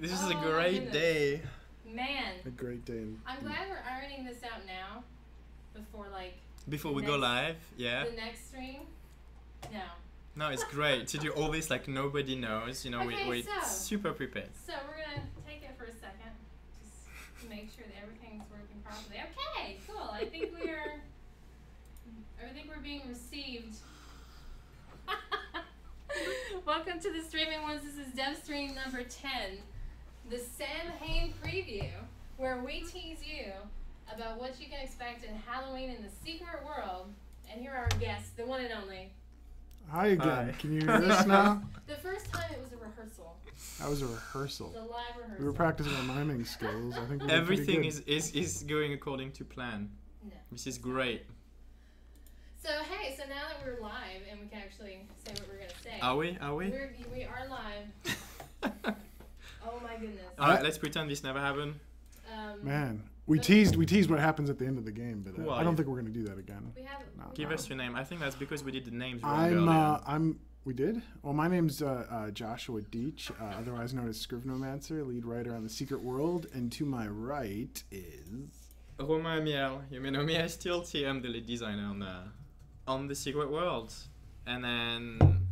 This is a great day. Man. A great day. I'm glad we're ironing this out now, before we go live. Yeah. The next stream. No. No, it's great to do all this like nobody knows. You know, okay, we're so, super prepared. So we're gonna take it for a second, just to make sure that everything's working properly. Okay, cool. I think we're being received. Welcome to the Streaming Ones. This is Dev Stream number 10, the Samhain preview, where we tease you about what you can expect in Halloween in the secret world. And here are our guests, the one and only. Hi again. Hi. Can you hear this now? The first time it was a rehearsal. That was a rehearsal. It was a live rehearsal. We were practicing our miming skills. I think we did Everything pretty good. is going according to plan. No. This is great. So hey, so now that we're live and we can actually say what we're gonna say. Are we? Are we? We are live. Oh my goodness. Alright, let's pretend this never happened. Man, we teased what happens at the end of the game, but I don't you? think we're gonna do that again. We have. No. Give us your name. I think that's because we did the names wrong We did? Well, my name's Joshua Deitch, otherwise known as Scrivnomancer, lead writer on The Secret World, and to my right is... Romain Miel. You may know me as Tilty. I'm the lead designer on The Secret World. And then,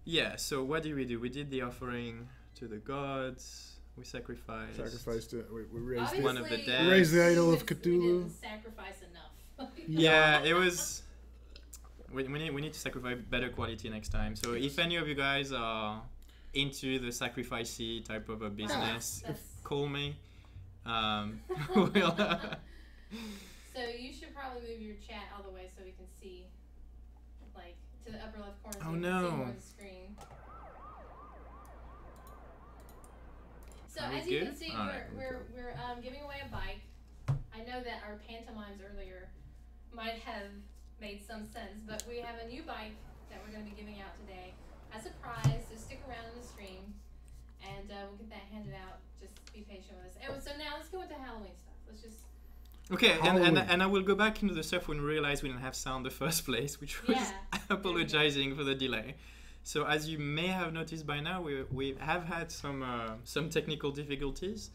yeah, so what did we do? We did the offering to the gods. We sacrificed. We raised one of the dead. We raised the idol of Cthulhu. We didn't sacrifice enough. Yeah, it was... We need to sacrifice better quality next time. So if any of you guys are into the sacrificey type of a business, call me. So you should probably move your chat all the way so we can see, like, to the upper left corner. So you can see more of the screen. So as you can see, we're giving away a bike. I know that our pantomimes earlier might have made some sense, but we have a new bike that we're going to be giving out today as a prize. So stick around in the stream, and we'll get that handed out. Just be patient with us. And so now let's go into Halloween stuff. Let's just. Okay, and I will go back into the stuff when we realized we didn't have sound in the first place, which was apologizing for the delay. So as you may have noticed by now, we have had some technical difficulties.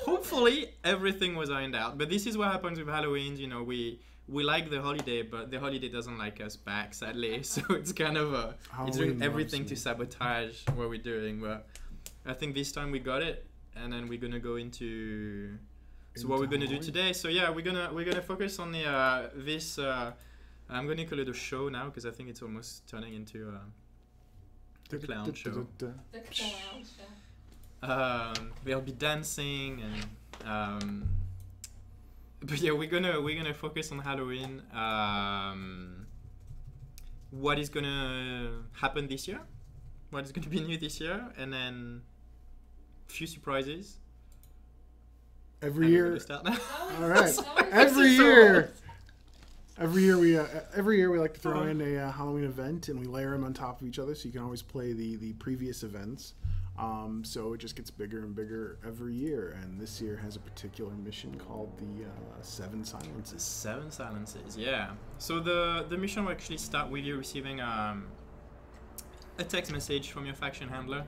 Hopefully everything was ironed out, but this is what happens with Halloween. You know, we like the holiday, but the holiday doesn't like us back, sadly. So it's kind of it's doing everything to sabotage what we're doing. But I think this time we got it, and then we're gonna go into what we're gonna do today. So yeah, we're gonna focus on the this. I'm gonna call it a show now because I think it's almost turning into the clown show. The clown show. We'll be dancing and but yeah, we're gonna focus on Halloween. What is gonna happen this year? What is gonna be new this year? And then a few surprises. Every year. All right. Every year we like to throw in a Halloween event, and we layer them on top of each other, so you can always play the previous events. So it just gets bigger and bigger every year, and this year has a particular mission called the 7 Silences. 7 Silences, yeah. So the mission will actually start with you receiving a text message from your faction handler.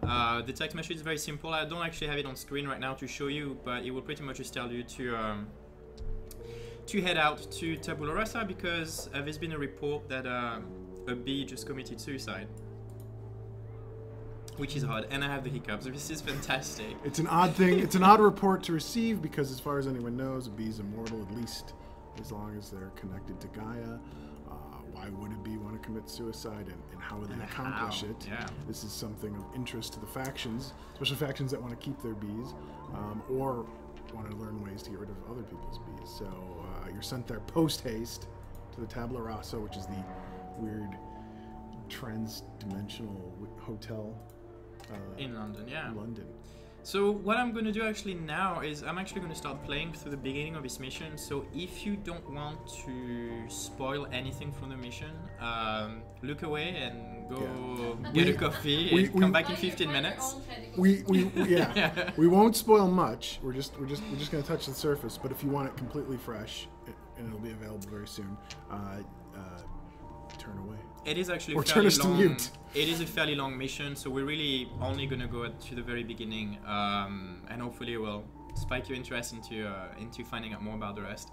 The text message is very simple. I don't actually have it on screen right now to show you, but it will pretty much just tell you to head out to Tabula Rasa because there's been a report that a bee just committed suicide. Which is hard, and I have the hiccups. This is fantastic. It's an odd thing. It's an odd report to receive because, as far as anyone knows, a bee's immortal, at least as long as they're connected to Gaia. Why would a bee want to commit suicide, and how would they accomplish it? Yeah. This is something of interest to the factions, especially factions that want to keep their bees, or want to learn ways to get rid of other people's bees. So you're sent there post-haste to the Tabula Rasa, which is the weird trans-dimensional hotel in London, yeah. In London. So what I'm going to do actually now is I'm actually going to start playing through the beginning of this mission. So if you don't want to spoil anything from the mission, look away and go get a coffee and come back in 15 minutes. We won't spoil much. We're just going to touch the surface. But if you want it completely fresh, and it'll be available very soon, turn away. It is actually or fairly turn us long. to mute. It is a fairly long mission, so we're really only gonna go to the very beginning, and hopefully we'll spike your interest into finding out more about the rest.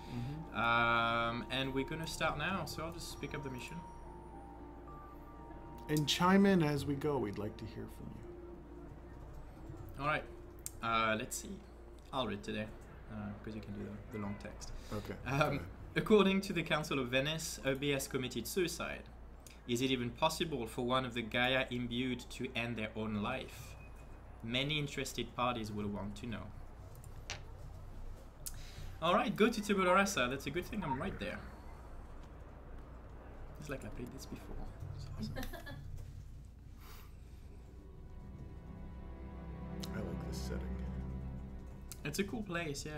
And we're gonna start now, so I'll just pick up the mission. And chime in as we go. We'd like to hear from you. All right. Let's see. I'll read today, because you can do the long text. Okay. According to the Council of Venice, Obi has committed suicide. Is it even possible for one of the Gaia imbued to end their own life? Many interested parties will want to know. All right, go to Tabula Rasa. That's a good thing I'm right there. It's like I played this before. It's awesome. I like this setting. It's a cool place, yeah.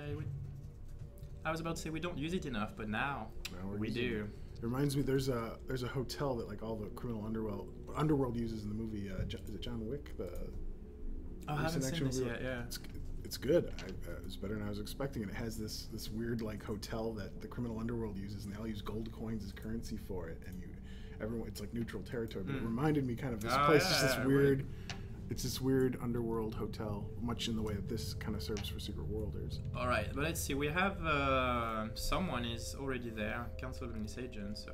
I was about to say we don't use it enough, but now we do. It reminds me, there's a hotel that like all the criminal underworld uses in the movie. Is it John Wick? I haven't seen this yet. Yeah, it's good. It was better than I was expecting. And it has this weird like hotel that the criminal underworld uses, and they all use gold coins as currency for it. And everyone, it's like neutral territory. But it reminded me kind of this place. Is this weird. It's this weird underworld hotel, much in the way that this kind of serves for Secret Worlders. All right, but let's see. We have someone is already there, Council of Venice agent. So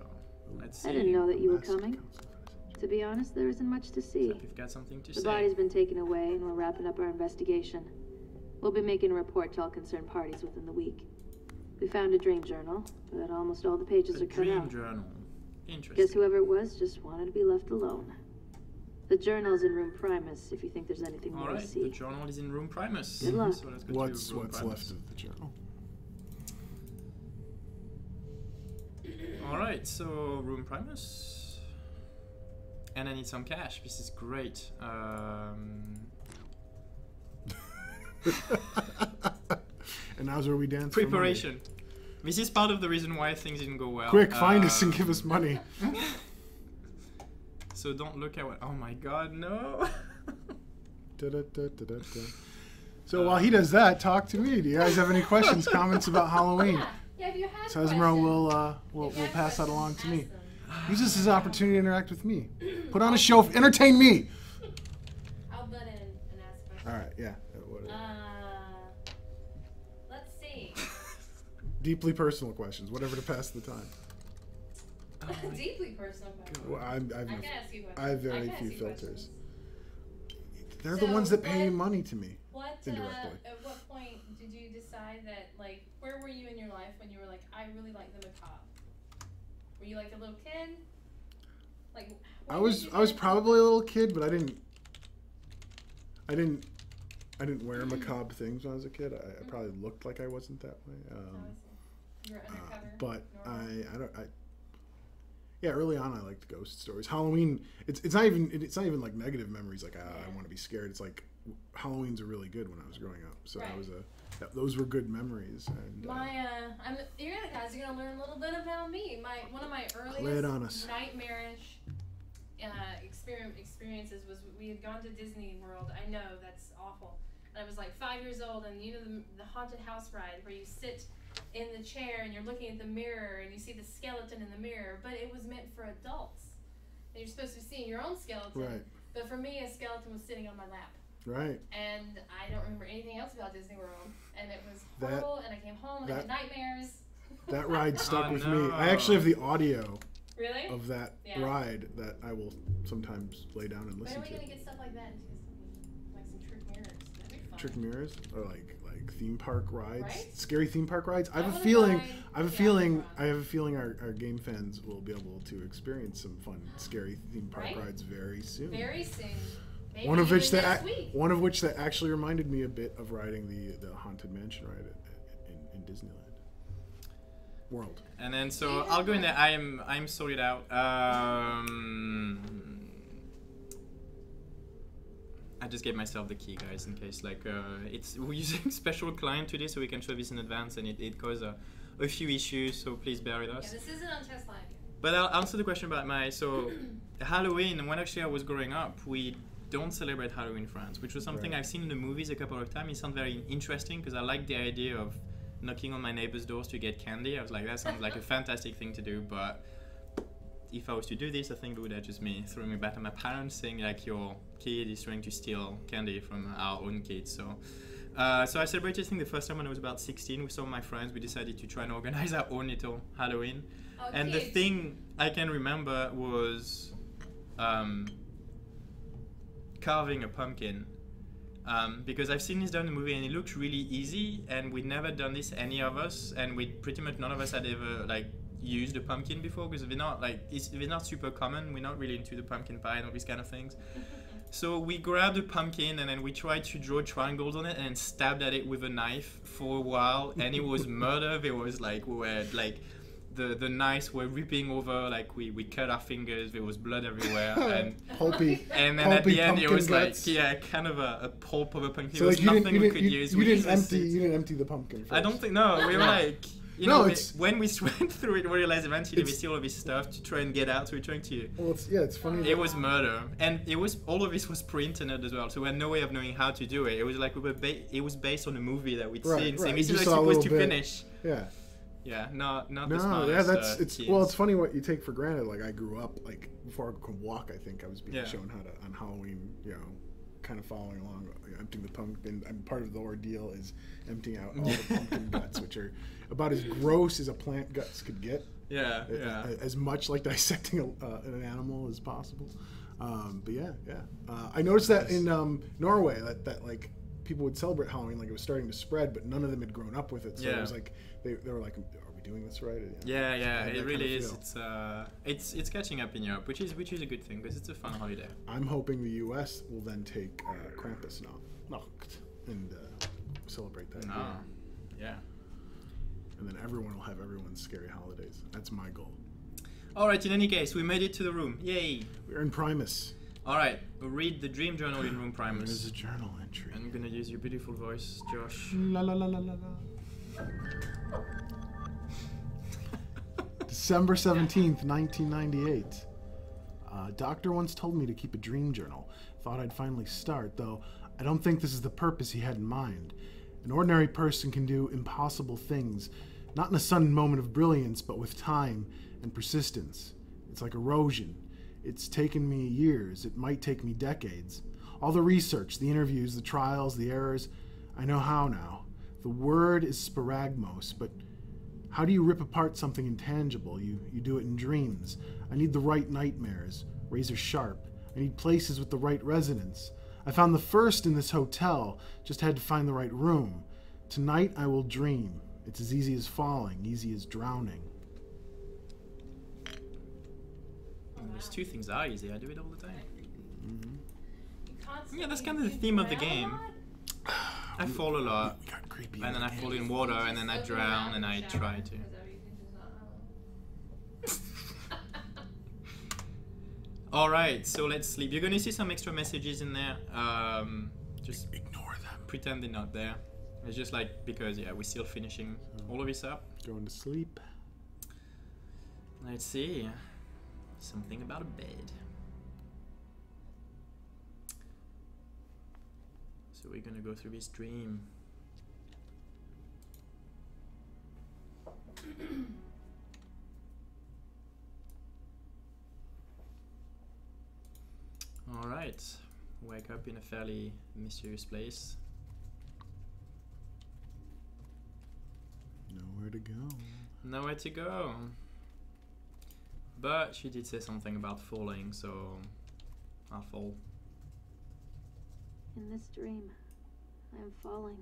let's see. I didn't know that you were coming. To be honest, there isn't much to see. So you've got something to say. The body's been taken away, and we're wrapping up our investigation. We'll be making a report to all concerned parties within the week. We found a dream journal, but almost all the pages are cut out. A dream journal. Interesting. Guess whoever it was just wanted to be left alone. The journal's in room Primus, if you think there's anything more to see. The journal is in room Primus. Good luck. So let's go What's to room Primus. left of the journal? All right, so room Primus. And I need some cash. This is great. And now's where we dance. Preparation. This is part of the reason why things didn't go well. Quick, find us and give us money. So don't look at what. Oh my God, no. So while he does that, talk to me. Do you guys have any questions, comments about Halloween? Yeah, if you have So Esmeralda will pass that along to me. Use this as an opportunity to interact with me. Put on a show, entertain me. I'll butt in and ask questions. All right, yeah. Let's see. Deeply personal questions, whatever to pass the time. Deeply personal questions. Well, I can ask you questions. I have very I can few ask you filters. questions. They're So the ones that pay what- money to me. What, Indirectly. at what point did you decide that, like, where were you in your life when you were like, I really like the macabre? Were you like a little kid? Like, I was probably a little kid, but I didn't wear macabre things when I was a kid. I probably looked like I wasn't that way. You were undercover. But normal? yeah, early on I liked ghost stories. Halloween, it's not even like negative memories like I want to be scared. It's like Halloween's are really good when I was growing up. So Right. those were good memories. And You're gonna learn a little bit about me. One of my Lay it on us. earliest nightmarish experiences was we had gone to Disney World. I know that's awful. And I was like 5 years old, and you know the haunted house ride where you sit in the chair and you're looking at the mirror and you see the skeleton in the mirror, but it was meant for adults. And you're supposed to be seeing your own skeleton. Right. But for me, a skeleton was sitting on my lap. Right. And I don't remember anything else about Disney World. And it was horrible, and I came home and I had nightmares. That ride stuck with no. me. I actually have the audio Really? of that ride that I will sometimes lay down and listen When are we to. going to get stuff like that into like some trick mirrors? That'd be fun. Trick mirrors or like theme park rides, Right? scary theme park rides. I have a wanna feeling. ride I have a the feeling. Aqua. I have a feeling our game fans will be able to experience some fun, scary theme park Right? rides very soon. Very soon. Maybe One of which even that next week. one of which that actually reminded me a bit of riding the haunted mansion ride in Disneyland World. And then so I'll go in there. I'm sorted out. I just gave myself the key, guys, in case we're using special client today, so we can show this in advance, and it caused a few issues. So please bear with us. Yeah, this isn't on test live yet. But I'll answer the question about Halloween. When actually I was growing up, we don't celebrate Halloween in France, which was something Right. I've seen in the movies a couple of times. It sounds very interesting because I like the idea of knocking on my neighbor's doors to get candy. I was like, that sounds like a fantastic thing to do, but if I was to do this, I think it would have just me throwing me back at my parents, saying like your kid is trying to steal candy from our own kids. So I celebrated, I think, the first time when I was about 16 with some of my friends. We decided to try and organize our own little Halloween. Oh, and kids. the thing I can remember was carving a pumpkin. Because I've seen this done in the movie and it looked really easy, and we'd never done this, any of us, and we pretty much none of us had ever like used a pumpkin before, because they're not super common. We're not really into the pumpkin pie and all these kind of things. So we grabbed a pumpkin and then we tried to draw triangles on it and stabbed at it with a knife for a while, and it was murder. There was like, we were like, the knives were ripping over, like we cut our fingers, there was blood everywhere, and pulpy. And then at the end it was guts. like, kind of a pulp of a pumpkin. So There was like nothing we could use. You didn't empty the pumpkin first. I don't think, no, we were like, when we went through it, we realized eventually we see all of this stuff to try and get out, so we're trying to... Well, it's funny. It was murder. And all of this was pre-internet as well, so we had no way of knowing how to do it. It was like, it was based on a movie that we'd seen, saying this is like supposed to finish. Yeah. Yeah, not the No, smartest, it's kids. well, it's funny what you take for granted. Like I grew up, like before I could walk, I think I was being shown how to on Halloween, kind of following along, emptying the pumpkin. And part of the ordeal is emptying out all the pumpkin guts, which are about as gross as a plant guts could get. Yeah. As much like dissecting an animal as possible. But yeah. I noticed that in Norway that like people would celebrate Halloween like it was starting to spread, but none of them had grown up with it. So it was like they were like, "Are we doing this right?" Yeah, it really is. It's catching up in Europe, which is a good thing because it's a fun holiday. I'm hoping the U.S. will then take Krampus and celebrate that. Yeah. And then everyone will have everyone's scary holidays. That's my goal. All right. In any case, we made it to the room. Yay! We're in Primus. All right. Read the dream journal in room Primus. There's a journal entry. I'm gonna use your beautiful voice, Josh. La la la la la la. December 17th, 1998. Doctor once told me to keep a dream journal. Thought I'd finally start, though I don't think this is the purpose he had in mind. An ordinary person can do impossible things, not in a sudden moment of brilliance, but with time and persistence. It's like erosion. It's taken me years. It might take me decades. All the research, the interviews, the trials, the errors, I know how now. The word is sparagmos, but how do you rip apart something intangible? You do it in dreams. I need the right nightmares, razor sharp. I need places with the right resonance. I found the first in this hotel, just had to find the right room. Tonight I will dream. It's as easy as falling, easy as drowning. There's two things that are easy. I do it all the time. Mm-hmm. Yeah, that's kind of the theme of the game. I fall a lot, We got creepy. and then I fall in water, and then I drown, and I try to. Alright, so let's sleep. You're gonna see some extra messages in there. Just ignore them. Pretend they're not there. It's just like, because we're still finishing all of this up. Going to sleep. Let's see. Something about a bed. So we're gonna go through this dream. Alright, wake up in a fairly mysterious place. Nowhere to go. Nowhere to go. But she did say something about falling, so I'll fall. In this dream, I am falling.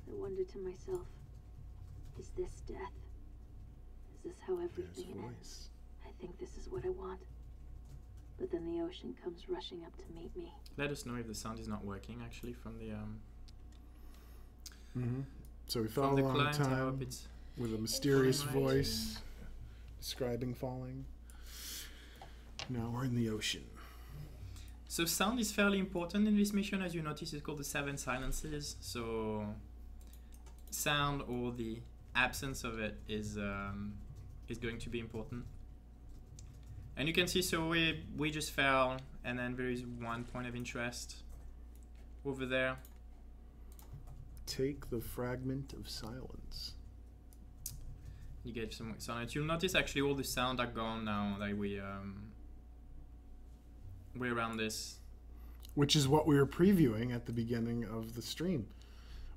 I wonder to myself, is this death? Is this how everything ends? I think this is what I want. But then the ocean comes rushing up to meet me. Let us know if the sound is not working actually from the So we fell a long time with a mysterious voice describing falling. Now we're in the ocean. So sound is fairly important in this mission, as you notice. It's called the 7 silences. So sound, or the absence of it, is going to be important. And you can see, so we just fell, and then there is one point of interest over there. Take the fragment of silence. You get some silence. You'll notice actually all the sound are gone now that we're around this. Which is what we were previewing at the beginning of the stream.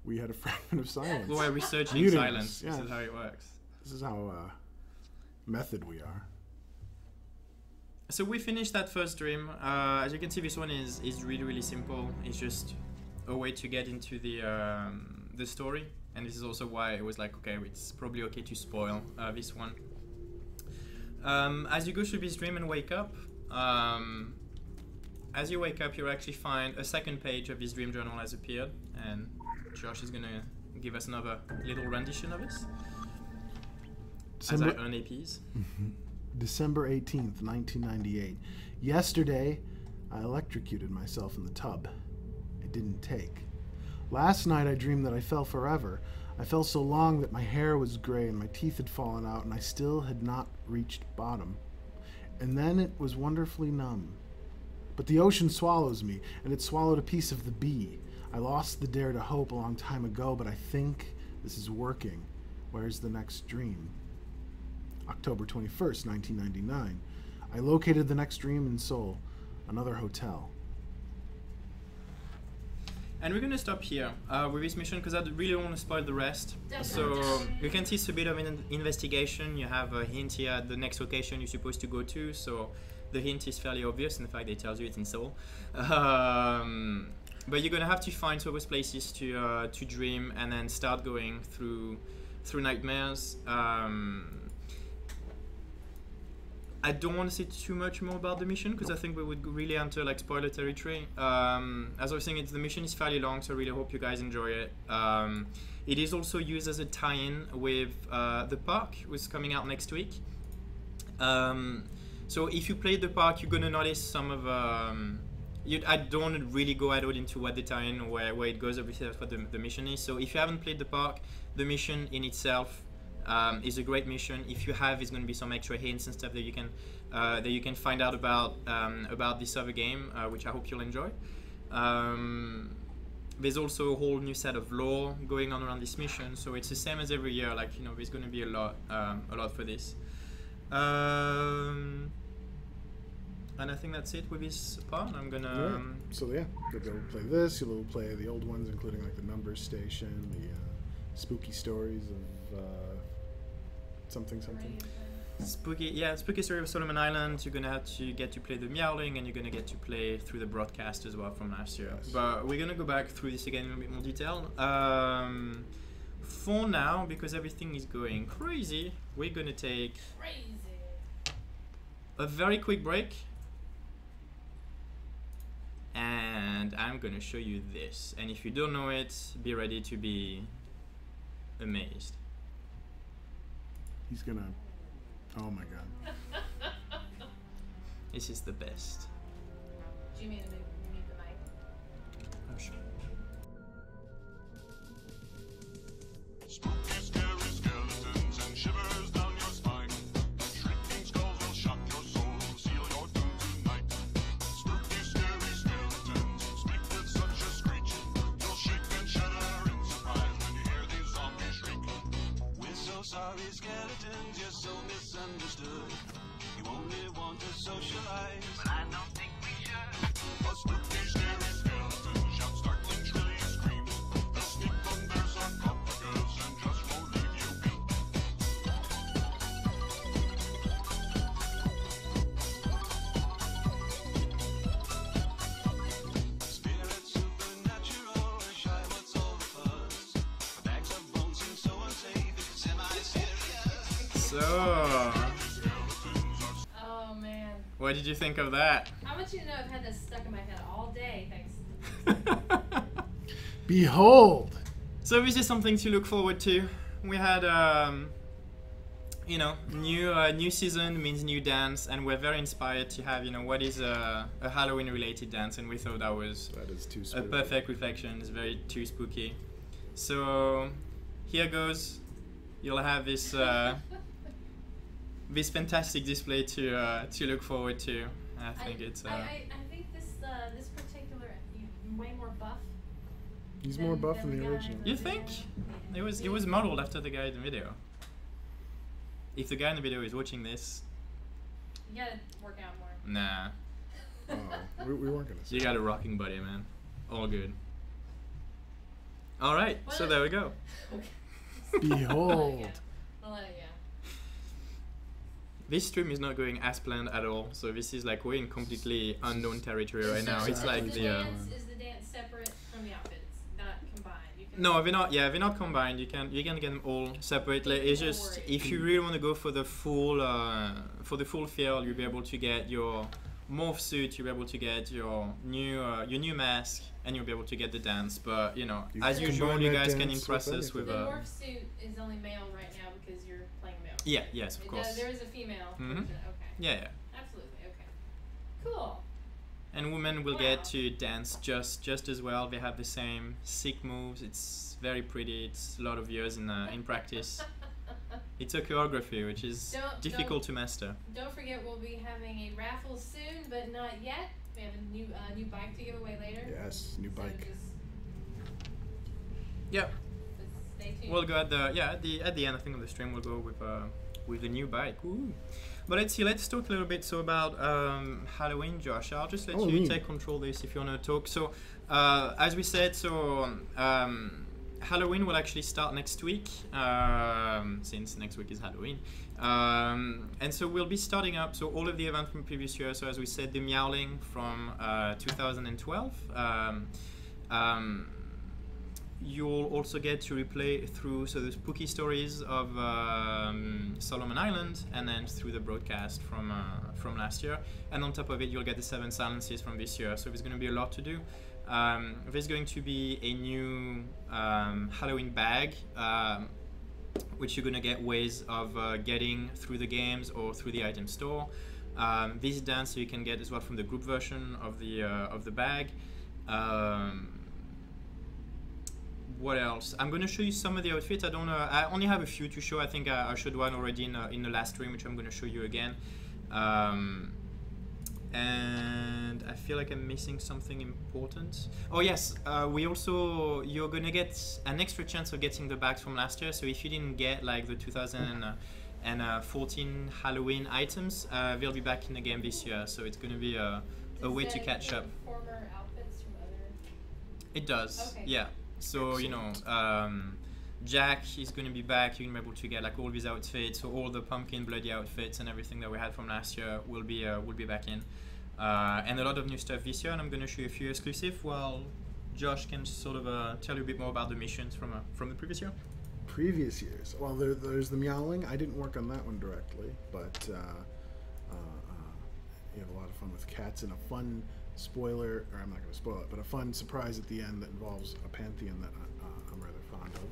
We had a fragment of silence. Well, we're researching silence. Yeah. This is how it works. This is how method we are. So we finished that first stream. As you can see, this one is really, really simple. It's just a way to get into the story. And this is also why it was like, okay, it's probably okay to spoil this one. As you go through this dream and wake up, you'll actually find a second page of this dream journal has appeared, and Josh is gonna give us another little rendition of this as I earn APs. December 18th, 1998. Yesterday, I electrocuted myself in the tub. It didn't take. Last night I dreamed that I fell forever. I fell so long that my hair was gray and my teeth had fallen out and I still had not reached bottom. And then it was wonderfully numb. But the ocean swallows me, and it swallowed a piece of the bee. I lost the dare to hope a long time ago, but I think this is working. Where's the next dream? October 21st, 1999. I located the next dream in Seoul, another hotel. And we're gonna stop here with this mission because I really don't want to spoil the rest. So you can see it's a bit of an investigation. You have a hint here at the next location you're supposed to go to. So the hint is fairly obvious. In fact, it tells you it's in Seoul. But you're gonna have to find those places to dream and then start going through nightmares. I don't want to say too much more about the mission because I think we would really enter like spoiler territory. As I was saying, the mission is fairly long, so I really hope you guys enjoy it. It is also used as a tie-in with the park, which is coming out next week. So if you played the park, you're gonna notice some of. I don't want to really go at all into what the tie-in or where it goes. Obviously, that's what the mission is. So if you haven't played the park, the mission in itself is a great mission. If you have, it's going to be some extra hints and stuff that you can find out about this other game, which I hope you'll enjoy. There's also a whole new set of lore going on around this mission, so it's the same as every year. Like, you know, there's going to be a lot for this. And I think that's it with this part. I'm gonna. So yeah, you'll play this. You'll play the old ones, including like the Numbers Station, the spooky stories of something. Spooky Story of Solomon Island. You're gonna have to get to play the Meowling, and you're gonna get to play through the broadcast as well from last year. Yes. But we're gonna go back through this again in a bit more detail. For now, because everything is going crazy, we're gonna take a very quick break. And I'm gonna show you this. And if you don't know it, be ready to be amazed. He's gonna. Oh my god. This is the best. Do you mean to mute the mic? Oh, sure. Spooky, scary skeletons and shivers down your spine. Shrieking skulls will shock your soul, seal your doom tonight. Spooky, scary skeletons speak with such a screech. You'll shake and shudder in surprise when you hear these zombies shriek. We're so sorry, skeletons, you're so misunderstood. You only want to socialize, but I don't think we should. A spooky, scary skeleton shouts startling, shrilly screams. They'll sneak under sarcophagus and just won't leave you be. Spirit supernatural, shy what's all the fuss. Bags of bones seem so unsafe, it's semi-serious. So, Oh man. what did you think of that? I want you to know I've had this stuck in my head all day, thanks. Behold. So this is something to look forward to. We had, new season means new dance, and we're very inspired to have, what is a Halloween-related dance, and we thought that is too a perfect reflection. It's very too spooky. So here goes. You'll have this this fantastic display to look forward to. I think it's. I think this particular way more buff. He's more buff than the original. You think? It was modeled after the guy in the video. if the guy in the video is watching this, you gotta work out more. nah. Oh, we weren't gonna say. You got a rocking body, man. All good. All right, so there we go. Behold. I'll let it go. This stream is not going as planned at all, so this is like we're in completely unknown territory right now. It's like Is the dance separate from the outfits, not combined? You can no, they're not. Yeah, they're not combined. You can get them all separately. It's just if you really want to go for the full feel, you'll be able to get your morph suit. You'll be able to get your new mask, and you'll be able to get the dance. But you know, as usual, you guys can impress us with the morph suit is only male right now because you're playing male. Yeah. Yes, of course. There is a female version. Okay. Yeah. Absolutely. Okay. Cool. And women will get to dance just as well. They have the same sick moves. It's very pretty. It's a lot of years in practice. It's a choreography which is difficult to master. Don't forget, we'll be having a raffle soon, but not yet. We have a new bike to give away later. Yes, new bike. Yeah. Stay tuned. We'll go at the end. I think of the stream we'll go with the new bike. Ooh. But let's see. Let's talk a little bit about Halloween, Josh. I'll just let you take control of this if you want to talk. So, as we said, Halloween will actually start next week, since next week is Halloween. And so we'll be starting up. So all of the events from previous year. So as we said, the Meowling from 2012. You'll also get to replay through the spooky stories of Solomon Island, and then through the broadcast from last year. And on top of it, you'll get the 7 silences from this year. So there's going to be a lot to do. There's going to be a new Halloween bag, which you're going to get ways of getting through the games or through the item store. This dance you can get as well from the group version of the bag. What else? I'm going to show you some of the outfits. I only have a few to show. I think I showed one already in the last stream, which I'm going to show you again. And I feel like I'm missing something important. Oh yes, you're going to get an extra chance of getting the bags from last year. So if you didn't get like the 2014 Halloween items, they'll be back in the game this year. So it's going to be a way to catch up. Former outfits from other. It does. Okay. Yeah. So you know, Jack is going to be back. You're going to be able to get like all these outfits, so all the pumpkin bloody outfits and everything that we had from last year will be back in, and a lot of new stuff this year. And I'm going to show you a few exclusive while Josh can sort of tell you a bit more about the missions from the previous year. Previous years. Well, there's the Meowling. I didn't work on that one directly, but you have a lot of fun with cats and a fun spoiler, or I'm not going to spoil it, but a fun surprise at the end that involves a pantheon that I'm rather fond of.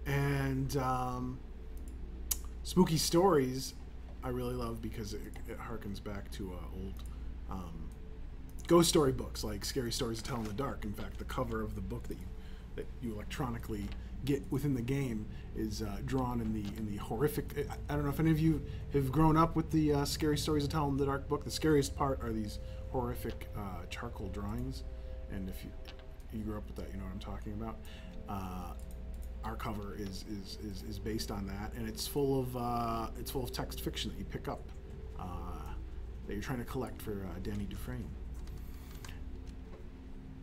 And spooky stories I really love because it harkens back to old ghost story books like Scary Stories to Tell in the Dark. In fact, the cover of the book that you electronically get within the game is drawn in the horrific. I don't know if any of you have grown up with the Scary Stories to Tell in the Dark book. The scariest part are these horrific charcoal drawings, and if you grew up with that, you know what I'm talking about. Our cover is based on that, and it's full of text fiction that you pick up that you're trying to collect for Danny Dufresne.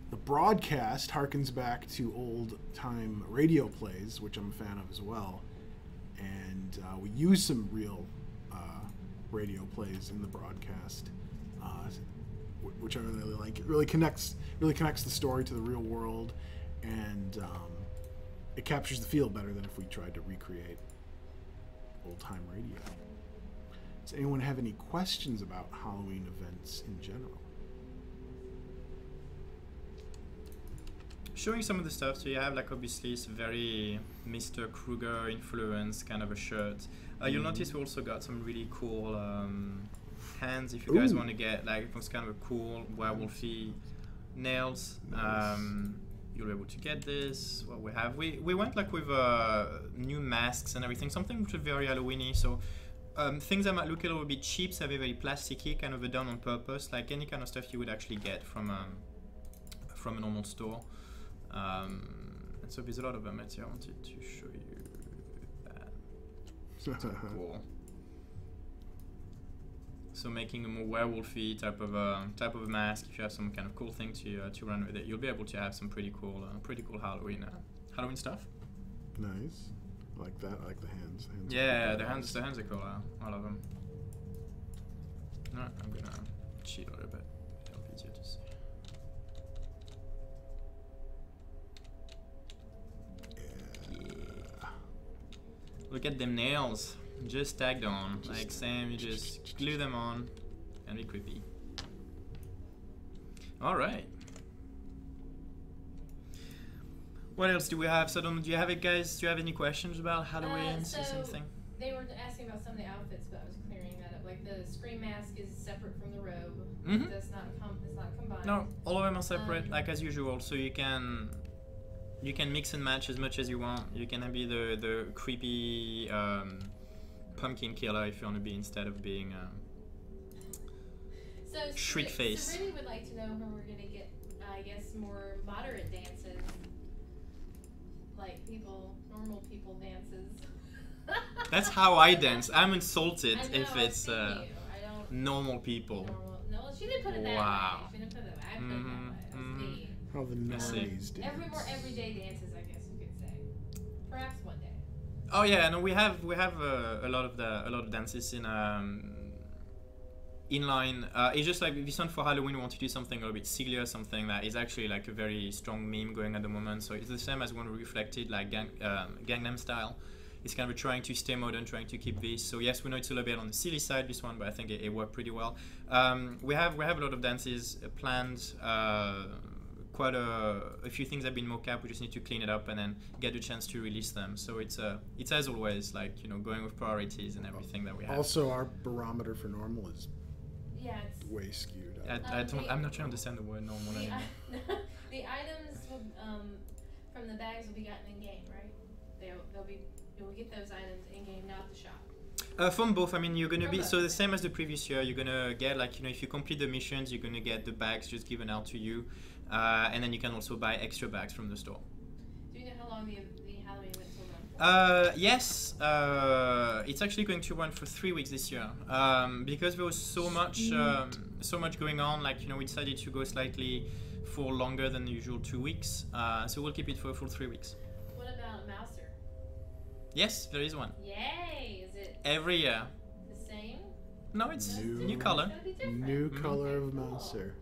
The broadcast harkens back to old-time radio plays, which I'm a fan of as well, and we use some real radio plays in the broadcast, which I really like. It really connects the story to the real world, and it captures the feel better than if we tried to recreate old-time radio. Does anyone have any questions about Halloween events in general? Showing some of the stuff, so you have like obviously it's very Mr. Kruger influence kind of a shirt. You'll notice we also got some really cool hands if you guys want to get like those kind of a cool werewolfy nails. You'll be able to get this. What we have, we went like with new masks and everything, something which is very Halloweeny. So things that might look a little bit cheap, so they're very plasticky, kind of done on purpose, like any kind of stuff you would actually get from a normal store. And so there's a lot of them. Let's see, I wanted to show you that. So cool. So making a more werewolfy type of a mask. If you have some kind of cool thing to run with it, you'll be able to have some pretty cool Halloween stuff. Nice. I like that. I like the hands. Yeah, the hands are cool. I love them. No, I'm gonna cheat a little bit. It'll be easier to see. Yeah. Look at them nails. Just tagged on. Like Sam, you just glue them on and be creepy. Alright. What else do we have? So do you have it, guys? Do you have any questions about Halloween? So something? They were asking about some of the outfits, but I was clearing that up. Like the scream mask is separate from the robe. Mm-hmm. It's not combined. No, all of them are separate, like as usual. So you can mix and match as much as you want. You can be the creepy pumpkin killer if you want to be, instead of being shriek face. So really would like to know when we're gonna get, I guess, more moderate dances, like normal people dances. That's how I dance. I'm insulted if I it's don't normal people. No, she didn't put it that Wow. way. She didn't put it that way. I put it that way. That's me. How the nineties dance. More everyday dances, I guess you could say. Perhaps one day. Oh yeah, no, we have a lot of dances in line. It's just like this one for Halloween. We want to do something a little bit sillier, something that is actually like a very strong meme going at the moment. So it's the same as when we reflected like Gangnam Style. It's kind of trying to stay modern, trying to keep this. So yes, we know it's a little bit on the silly side, this one, but I think it worked pretty well. We have a lot of dances planned. Quite a few things have been mock up. We just need to clean it up and then get a chance to release them. So it's as always, like, going with priorities and everything that we have. Also, our barometer for normal is it's way skewed. I'm not sure I understand the word normal anymore. The items from the bags will be gotten in game, right? You'll get those items in game, not the shop. From both. I mean, you're gonna be so the same as the previous year. You're gonna get, like, if you complete the missions, you're gonna get the bags just given out to you, and then you can also buy extra bags from the store. Do you know how long the Halloween event will run for? Yes, it's actually going to run for 3 weeks this year, because there was so much going on. Like, we decided to go slightly for longer than the usual 2 weeks. So we'll keep it for a full 3 weeks. What about Mouser? Yes, there is one. Yay! Is it every year? the same? No, it's new color. It's gonna be different. New color of Cool. Mouser.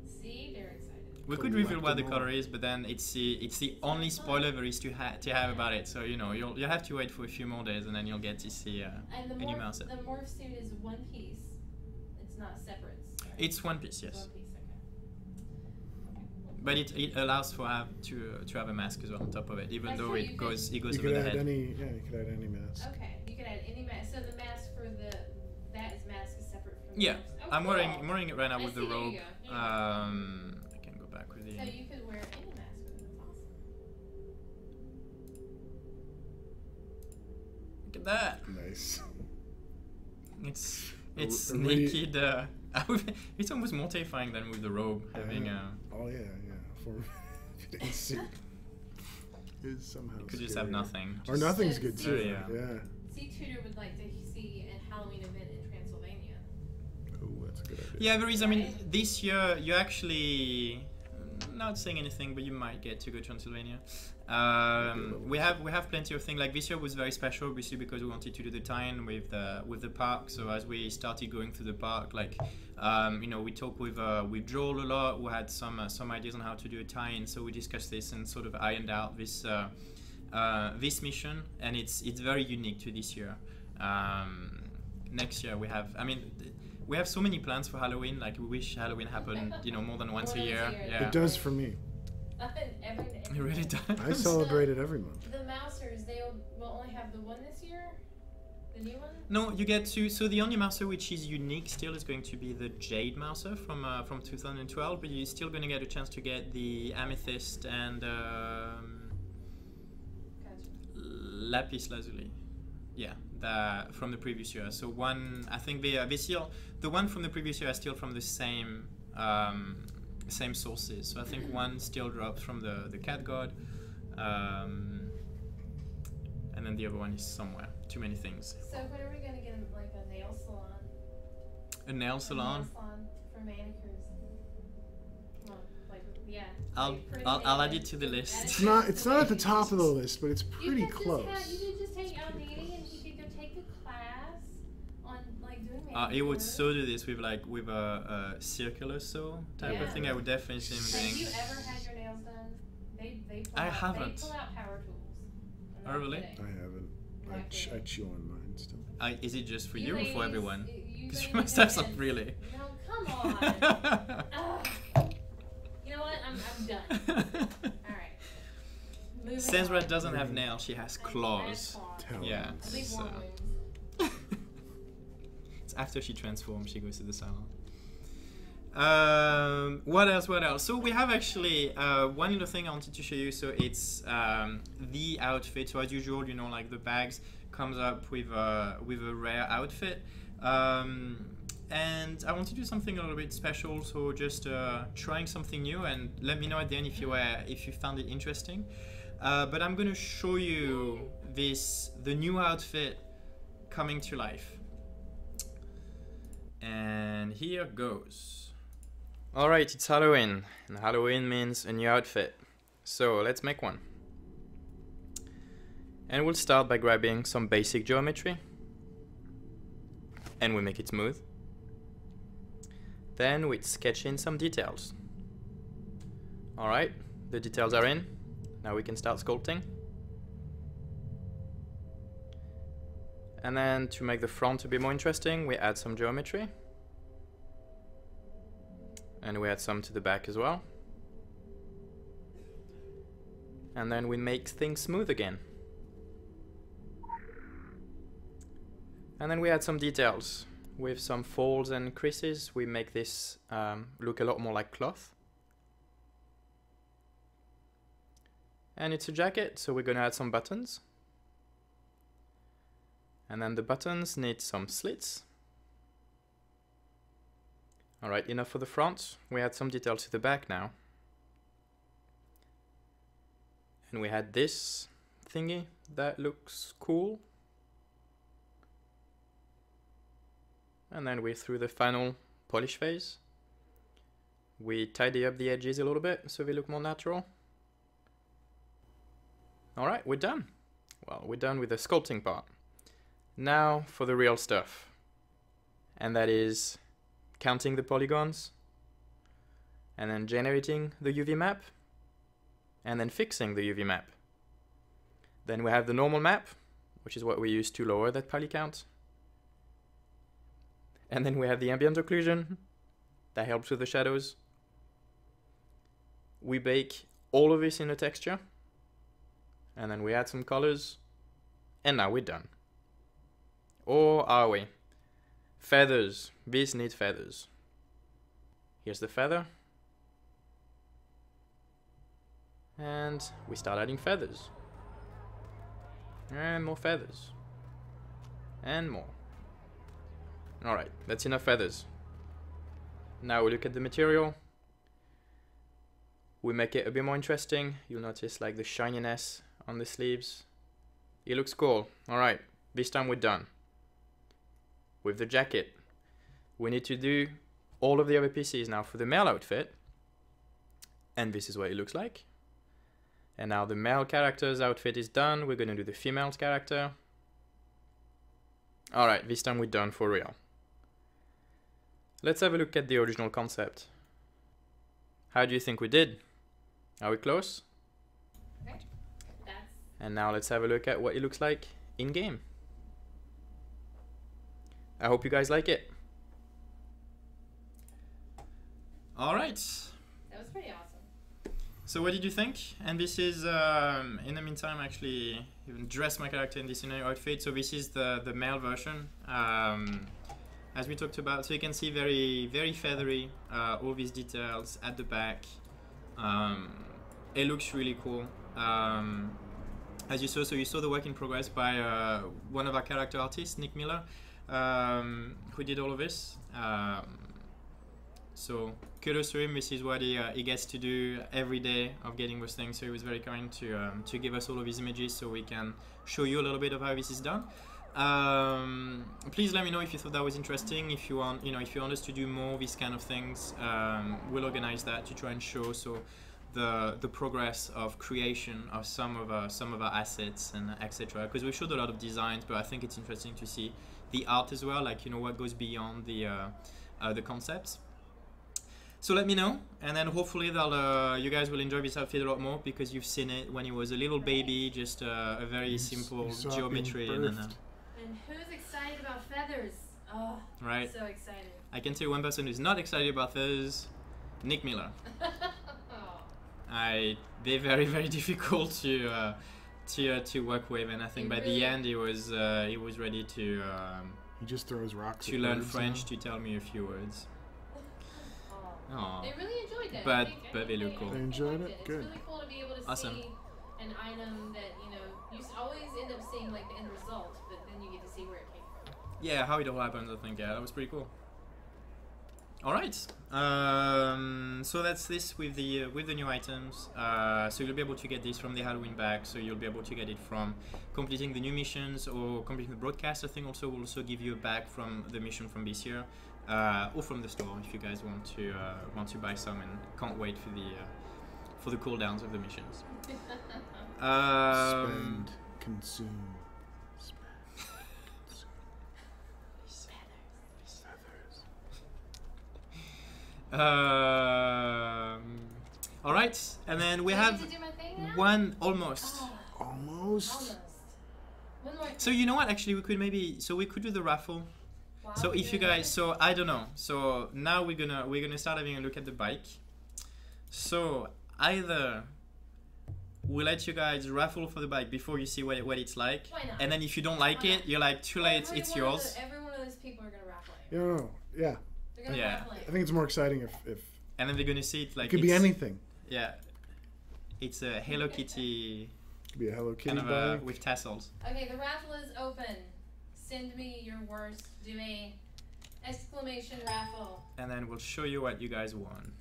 See, very excited. We could reveal what the color is, but then it's the only spoiler there is to have about it. So you'll have to wait for a few more days, and then you'll get to see a new Mouser. The morph suit is one piece. It's not separate. Right? It's one piece, yes. One piece, okay. But it allows to have a mask as well on top of it, even though it goes You over could the add head. any mask. Okay, you could add any mask. So the mask for that mask is separate from the Yeah, morphs. Oh, I'm cool. wearing it right now with the There you robe. go. There you go. I can go back with the. So you could wear any mask with it. That's awesome. Look at that. Nice. It's Really- naked. It's almost more terrifying than with the robe having Oh yeah. For fitting suit is somehow. You could just have scarier. nothing. Or nothing's good See, too. yeah. Yeah. See, Tudor would like to see a Halloween event in Transylvania. Oh, that's a good idea. Yeah, there is. I mean, this year you actually not saying anything, but you might get to go to Transylvania. We have plenty of things. Like this year was very special, obviously, because we wanted to do the tie-in with the park. So as we started going through the park, like we talked with Joel a lot, who had some ideas on how to do a tie-in. So we discussed this and sort of ironed out this this mission, and it's very unique to this year. Next year we have so many plans for Halloween. Like we wish Halloween happened, more than once a year. Yeah. It does for me. Every day. It really does. I celebrate it every month. The Mousers, they will only have the one this year? The new one? No, you get to. So the only Mouser which is unique still is going to be the Jade Mouser from 2012, but you're still going to get a chance to get the Amethyst and Gotcha. Lapis Lazuli. Yeah, from the previous year. So one, I think this year, the one from the previous year is still from the same sources. So I think one still drops from the Cat God, and then the other one is somewhere. Too many things. So when are we going to get like a nail salon? A nail salon? A nail salon for manicures. Come on, like, yeah. I'll add it to the list. It's not at the top of the list, but it's pretty close. You could just take out Nady and he could go take a class on like doing manicures. He would so do this with a circular saw type of thing. I would definitely see him doing. Have you ever had your nails done? They I haven't. They pull out power tools. Oh really? Kidding. I haven't. I chew on mine still. Is it just for you or ladies, for everyone? Because you ladies must have some have really. No, come on. You know what? I'm done. Alright. Sensra doesn't have nails, she has claws. Yeah. At least more So. wounds. It's after she transforms, she goes to the salon. What else? So we have actually one little thing I wanted to show you. So it's the outfit. So as usual, you know, like the bags comes up with a rare outfit. And I want to do something a little bit special. So just trying something new, and let me know at the end if you found it interesting. But I'm gonna show you the new outfit coming to life. And here goes. Alright, it's Halloween, and Halloween means a new outfit. So let's make one. And we'll start by grabbing some basic geometry. And we make it smooth. Then we sketch in some details. Alright, the details are in. Now we can start sculpting. And then to make the front a bit more interesting, we add some geometry. And we add some to the back as well. And then we make things smooth again. And then we add some details. With some folds and creases, we make this look a lot more like cloth. And it's a jacket, so we're gonna add some buttons. And then the buttons need some slits. Alright, enough for the front. We add some details to the back now. And we had this thingy that looks cool. And then we're through the final polish phase. We tidy up the edges a little bit so they look more natural. Alright, we're done. Well, we're done with the sculpting part. Now for the real stuff. And that is counting the polygons, and then generating the UV map, and then fixing the UV map. Then we have the normal map, which is what we use to lower that poly count. And then we have the ambient occlusion, that helps with the shadows. We bake all of this in a texture, and then we add some colors, and now we're done. Or are we? Feathers. These need feathers. Here's the feather. And we start adding feathers. And more feathers. And more. Alright, that's enough feathers. Now we look at the material. We make it a bit more interesting. You'll notice like the shininess on the sleeves. It looks cool. Alright, this time we're done. With the jacket, we need to do all of the other pieces now for the male outfit, and this is what it looks like. And now the male character's outfit is done. We're gonna do the female's character. Alright, this time we're done for real. Let's have a look at the original concept. How do you think we did? Are we close? Okay. And now let's have a look at what it looks like in game. I hope you guys like it. Alright. That was pretty awesome. So what did you think? And this is, in the meantime, actually even dress my character in this new outfit. So this is the male version, as we talked about. So you can see very feathery, all these details at the back. It looks really cool. As you saw, so you saw the work in progress by one of our character artists, Nick Miller. Who did all of this. So kudos to him. This is what he gets to do every day of getting those things. So he was very kind to give us all of his images so we can show you a little bit of how this is done. Please let me know if you thought that was interesting. If you want, if you want us to do more of these kind of things, we'll organize that to try and show the progress of creation of some of our assets and etc. Because we've showed a lot of designs, but I think it's interesting to see the art as well, like what goes beyond the concepts. So let me know, and then hopefully you guys will enjoy this outfit a lot more because you've seen it when he was a little baby, just a very simple geometry. And who's excited about feathers? Oh, right. So excited. I can tell you one person who's not excited about feathers, Nick Miller. They're very, very difficult to work with, and I think by the end he was ready to. He just throws rocks. To learn French to tell me a few words. Aww. They really enjoyed it. But they look cool. They enjoyed it? Good. It's really cool to be able to see an item that, you always end up seeing like the end result, but then you get to see where it came from. Yeah, how it all happened, I think. Yeah, that was pretty cool. Alright. So that's this with the new items. So you'll be able to get this from the Halloween bag, so you'll be able to get it from completing the new missions or completing the broadcast. I think also will also give you a bag from the mission from this year. Or from the store if you guys want to buy some and can't wait for the cooldowns of the missions. Spend, consume, spend, consume. All right, and then we have one almost. Almost. One more. So you know what? Actually, we could do the raffle. So if you guys, I don't know. So now we're gonna start having a look at the bike. So either we'll let you guys raffle for the bike before you see what it's like, and then if you don't like it, you're like too late. It's yours. Every one of those people are gonna raffle it. No, yeah. They're gonna raffle it. I think it's more exciting if. And then they're gonna see it like. It could be anything. Yeah. It's a Hello Kitty. Could be a Hello Kitty kind of bike. with tassels. Okay, the raffle is open. Send me your worst. Do a exclamation raffle. And then we'll show you what you guys won.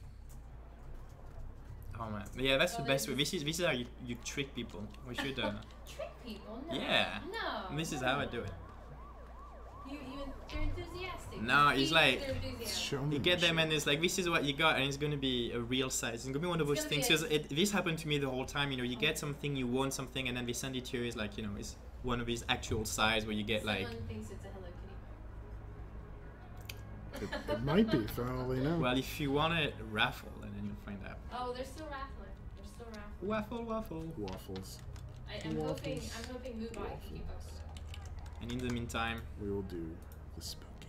Oh man, yeah, that's the best way. This is how you trick people. We should. Trick people? No. Yeah. No. This is how I do it. They're enthusiastic. No, it's like you get them and it's like this is what you got, and it's gonna be a real size. It's gonna be one of those things because this happened to me the whole time. You get something, you want something, and then they send it to you. It's like it's one of these actual size where you get Someone like. Thinks it's a Hello Kitty bike. It might be, for all they know. Well, if you want to raffle, and then you'll find out. Oh, they're still raffling. They're still raffling. Waffle. Waffles. I'm hoping Moobot can keep us. And in the meantime, we will do the spooky.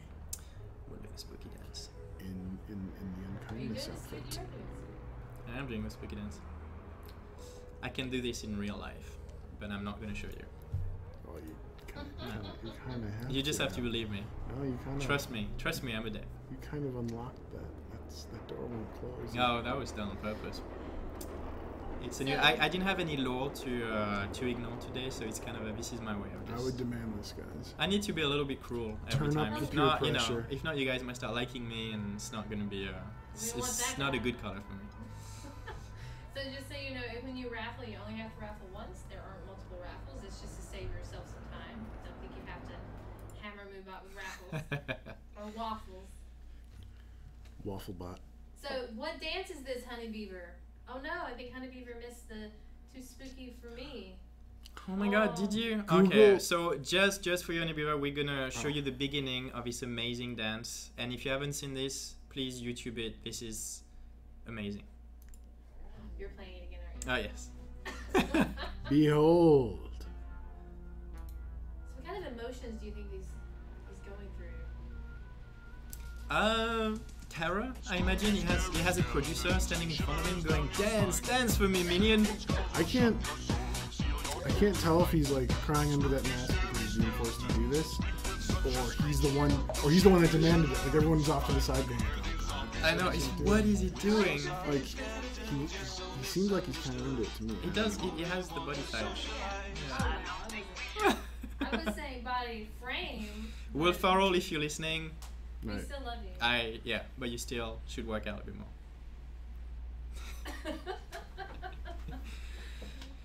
We'll do the spooky dance. In the unkindness outfit. I am doing the spooky dance. I can do this in real life, but I'm not going to show you. Well, you kind of have. You just have to believe me. No, you kind of. Trust me. I'm a dev. You kind of unlocked that. That door won't close. No, that was done on purpose. It's a new. I didn't have any law to ignore today, so it's kind of this is my way of this. I would demand this, guys. I need to be a little bit cruel every Turn time. up If the not, peer pressure. if not, you guys might start liking me, and it's not gonna be it's not a good color for me. So just so you know, when you raffle, you only have to raffle once. There aren't multiple raffles. It's just to save yourself some time. Don't think you have to hammer Moobot with raffles or waffles. Wafflebot. So what dance is this, Honey Beaver? Oh no, I think Honey Beaver missed the Too Spooky for Me. Oh my god, did you? Google. Okay, so just for you, Honey Beaver, we're gonna show you the beginning of this amazing dance. And if you haven't seen this, please YouTube it. This is amazing. You're playing it again, Oh yes. Behold. So what kind of emotions do you think he's going through? Terror. I imagine he has a producer standing in front of him going, dance for me, minion. I can't tell if he's like crying under that mask because he's being forced to do this, or he's the one that demanded it. Like everyone's off to the side going, oh, God, I know. What is he doing? Like he seems like he's kind of into it to me. He does. He has the body type. Yeah. I was saying body frame. Will Farrell, if you're listening. We still love you. Yeah, but you still should work out a bit more.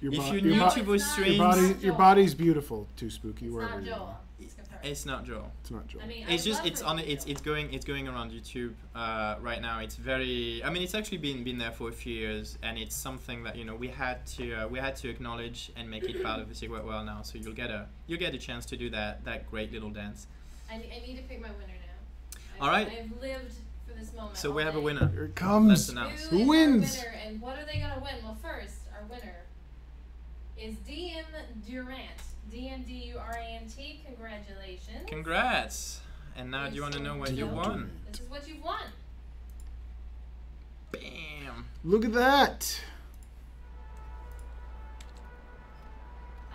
If you're new to those streams, your body's beautiful. Too spooky. It's wherever not you Joel. are. It's It's not Joel. It's not Joel. I mean, It's just it's going around YouTube right now. It's very. I mean, it's actually been there for a few years, and it's something that we had to acknowledge and make it part of the Secret World now. So you'll get a chance to do that great little dance. I need to pick my winner now. All right. I've lived for this moment. So we have a winner. Here it comes. Let's announce. Who wins? Winner, and what are they gonna win? Well, first, our winner is DM Durant. DMDURANT. Congratulations. Congrats. And now do you want to know what you won? This is what you've won. Bam. Look at that.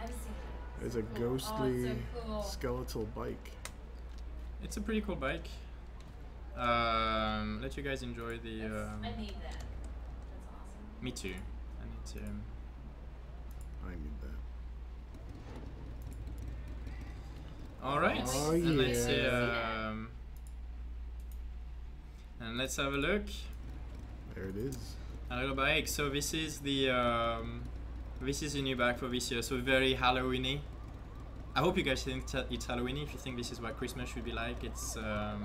I've seen it. There's a Cool. ghostly Oh, it's so cool. skeletal bike. It's a pretty cool bike. Let you guys enjoy the. I need that. That's awesome. Me too. I need to. I need that. All right. Oh, and let's yeah. and let's have a look. There it is. A little bike. So this is the new bag for this year. So very Halloweeny. I hope you guys think it's Halloweeny. If you think this is what Christmas should be like, it's. I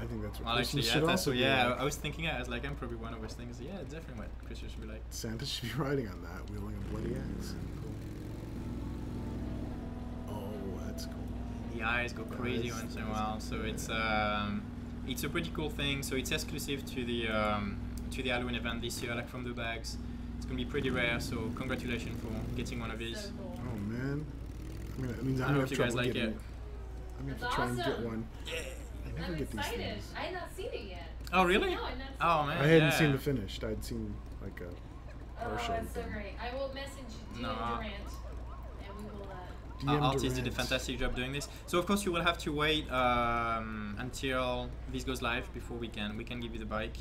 think that's what Well, Christmas actually, should yeah, that's also what, be yeah. like. I was thinking it. I was like, I'm probably one of those things. Yeah, it's definitely what Christmas should be like. Santa should be riding on that, wielding a bloody axe. Cool. Oh, that's cool. The eyes go crazy Eyes, once in a eyes while. go So it's a pretty cool thing. So it's exclusive to the Halloween event this year, like from the bags. It's gonna be pretty rare. So congratulations for getting one of these. So cool. Oh man. That means I I'm don't gonna know have if you guys trouble like getting. it. I'm gonna have to That's try and get awesome. one. Yeah. I never I'm get these excited. things. I have not seen it yet. Oh really? No, I've not seen Oh it. man. I hadn't yeah. seen the finished. I'd seen like a Oh, partial. that's so thing. great. I will message DM No. Durant, and we will. DM Artists did a Durant. fantastic job doing this. So of course you will have to wait until this goes live before we can give you the bike.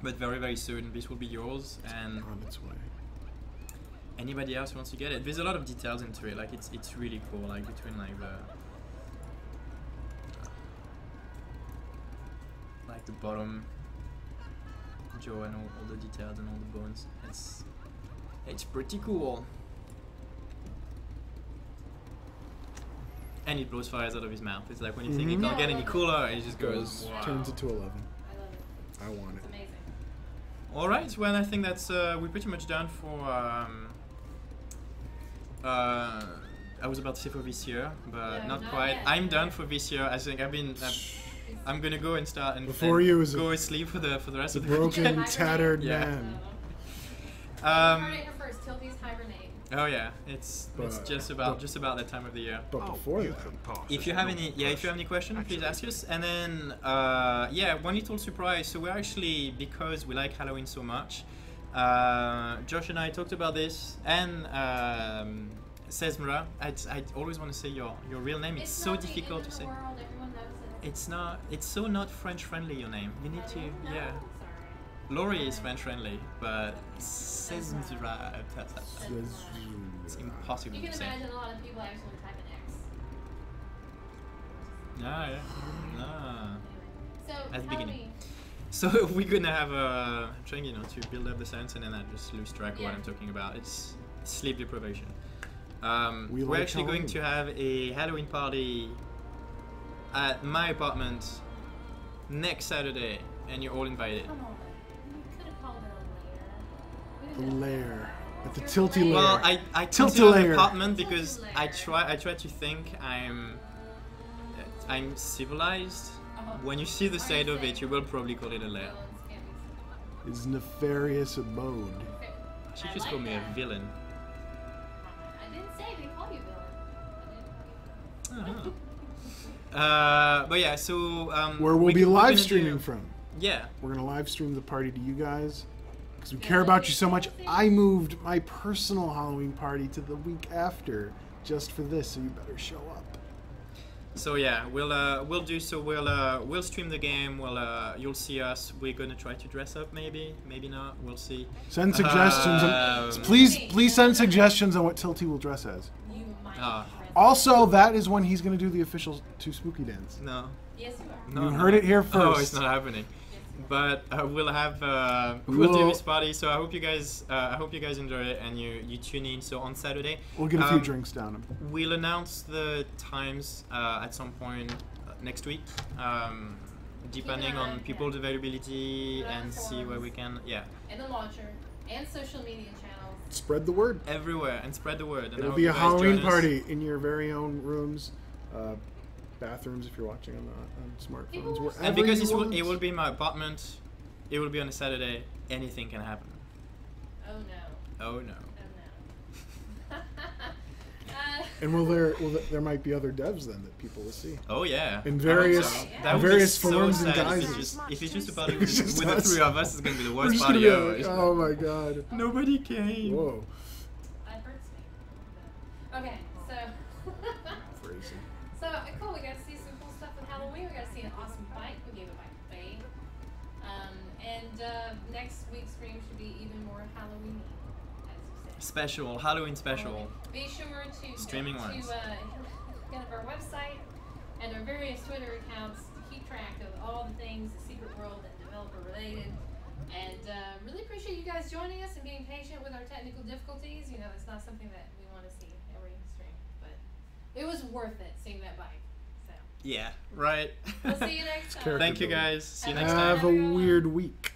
But very soon this will be yours, and On its way. anybody else who wants to get it. There's a lot of details into it. Like it's really cool. Like between like the bottom jaw and all the details and all the bones. It's pretty cool. And it blows fires out of his mouth. It's like when you think it can't get any cooler, it just goes. Wow. Turns it to 11. I love it. I want It's it. amazing. All right. Well, I think that's we're pretty much done for. I was about to say for this year, but No, not not quite. yet. I'm done for this year. I think I'm gonna go and start and Before and you was go asleep for the rest The of the broken, weekend. tattered Yeah. man. Hibernate her first. Tilty's hibernate. Oh yeah, it's But- just about that time of the year. But Oh, before you that, can pass If as you have no any, if you have any questions, please ask us. And then, one little surprise. So we're actually, because we like Halloween so much, Josh and I talked about this, and Sesmra. I always want to say your real name. It's so not the difficult end to of say. the world. Everyone knows it. It's not. It's so not French friendly. Your name. You need to. No? Yeah. Sorry. Laurie is French friendly, but Sesmra. It's impossible You can to say. imagine a lot of people actually type an X. Yeah. Ah. So, At the tell beginning. me. So we're gonna have I'm trying, to build up the sense, and then I just lose track of what Yeah. I'm talking about. It's sleep deprivation. We We're like actually going to have a Halloween party at my apartment next Saturday, and you're all invited. Come on. You could have called it the a lair. lair. At the Your Tilty lair. lair. Well, I Tilty consider it an layer. apartment Tilty because layer. I try to think I'm civilized. Uh-huh. When you see the Are state you of it, saying you will probably call it a lair. villains can't be civilized? His nefarious abode. Okay. She I just like called me a that. villain. I didn't say they call you villain. I didn't call you villain. But yeah, so Where we'll be we're gonna live streaming do- from. Yeah. We're gonna live stream the party to you guys because we Yeah, care about you so that's much. the thing. I moved my personal Halloween party to the week after just for this, so you better show up. So yeah, we'll do so. We'll stream the game. You'll see us. We're gonna try to dress up, maybe not. We'll see. Send suggestions. Please send suggestions on what Tilty will dress as. You might Ah. dress Also, that is when he's gonna do the official Too Spooky dance. No. Yes, you are. No. You heard it here Oh, first. it's not happening. Yes, But we'll have we'll do this party. So I hope you guys enjoy it and you tune in. So on Saturday we'll get a few drinks down. We'll announce the times at some point next week, depending on people's availability and see where we can. Yeah. And the launcher and social media channels. Spread the word everywhere and spread the word. And it'll be a Halloween party in your very own rooms. Bathrooms if you're watching on smartphones. And because it will be in my apartment, it will be on a Saturday. Anything can happen. Oh no. Oh no. Oh no. And there might be other devs then that people will see. Oh yeah. In various forms and guises. If it's just a party with the three of us, it's gonna be the worst party ever. Oh my god. Nobody came. Whoa. That hurts me. Okay, so. Crazy. So, cool, we got to see some cool stuff with Halloween. We got to see an awesome bike. We gave a bike to Faye. And next week's stream should be even more Halloween-y, as you said. Special, Halloween special. Be sure to streaming go ones. to our website and our various Twitter accounts to keep track of all the things, the secret world and developer related. And really appreciate you guys joining us and being patient with our technical difficulties. You know, it's not something that we want to see every stream, but it was worth it seeing that bike. So yeah, right. we'll see you next time. Thank you guys. See you next time. Have a weird week.